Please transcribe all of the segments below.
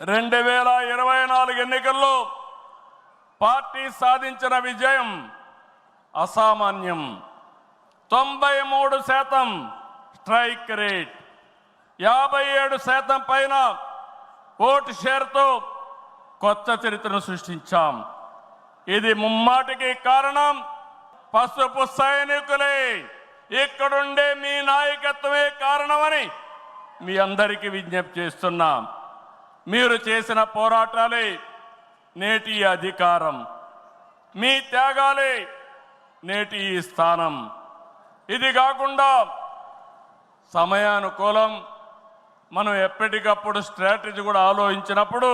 2024 ఎన్నికల్లో పార్టీ సాధించిన విజయం అసామాన్యం. 93% స్ట్రైక్ రేట్, 57% పైన ఓటు షేర్తో కొత్త చరిత్రను సృష్టించాం. ఇది ముమ్మాటికి కారణం పసుపు సైనికులే, ఇక్కడుండే మీ నాయకత్వమే కారణమని మీ అందరికీ విజ్ఞప్తి చేస్తున్నాం. మీరు చేసిన పోరాటాలే నేటి అధికారం, మీ త్యాగాలే నేటి ఈ స్థానం. ఇది కాకుండా సమయానుకూలం మనం ఎప్పటికప్పుడు స్ట్రాటజీ కూడా ఆలోచించినప్పుడు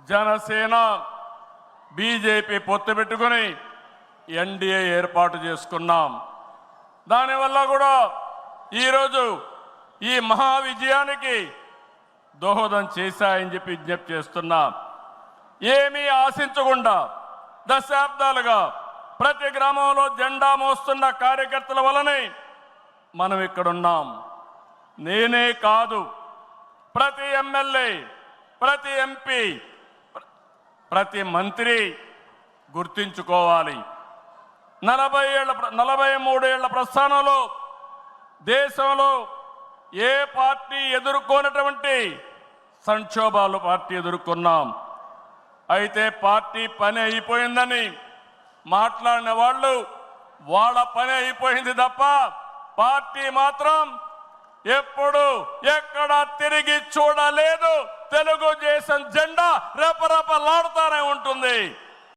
జనసేన బీజేపీ పొత్తు పెట్టుకుని ఎన్డీఏ ఏర్పాటు చేసుకున్నాం. దానివల్ల కూడా ఈరోజు ఈ మహా విజయానికి దోహదం చేశాయని చెప్పి విజ్ఞప్తి చేస్తున్నాం. ఏమీ ఆశించకుండా దశాబ్దాలుగా ప్రతి గ్రామంలో జెండా మోస్తున్న కార్యకర్తల వలనే మనం ఇక్కడున్నాం. నేనే కాదు, ప్రతి ఎమ్మెల్యే, ప్రతి ఎంపీ, ప్రతి మంత్రి గుర్తించుకోవాలి. 43 ఏళ్ల ప్రస్థానంలో దేశంలో ఏ పార్టీ ఎదుర్కొన్నటువంటి సంక్షోభాలు పార్టీ ఎదుర్కొన్నాం. అయితే పార్టీ పని అయిపోయిందని మాట్లాడిన వాళ్ళు వాళ్ళ పని అయిపోయింది తప్ప పార్టీ మాత్రం ఎప్పుడు ఎక్కడ తిరిగి చూడలేదు. తెలుగుదేశం జెండా రెపరెపలాడుతూనే ఉంటుంది.